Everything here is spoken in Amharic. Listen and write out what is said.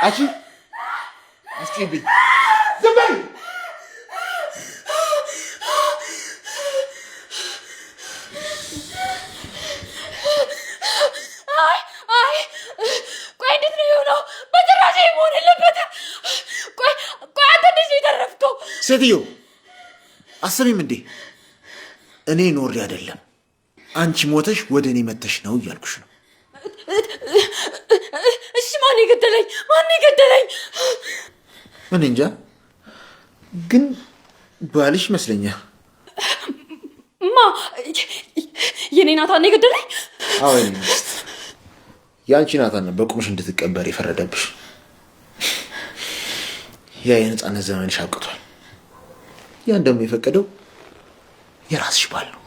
አቺ አስጪብኝ ዘበይ ቆይ እንዴት ነው የሆነው? በጭራሽ መሆን የለበትም። ቆይ አንተ እንዴት ነው የተረፍከው? ሴትዮ አሰሚም እንዴ? እኔ ኖሬ አይደለም አንቺ ሞተሽ ወደ እኔ መተሽ ነው እያልኩሽ ነው። እሺ ማን የገደለኝ? ምን እንጃ፣ ግን ባልሽ ይመስለኛል። ማ የኔ ናታን የገደለኝ? አዎ የኔ ሚስት፣ የአንቺ ናታን ነው በቁምሽ እንድትቀበር የፈረደብሽ። ያ የነፃነት ዘመንሽ አብቅቷል። ያን ደግሞ የፈቀደው የራስሽ ባል ነው።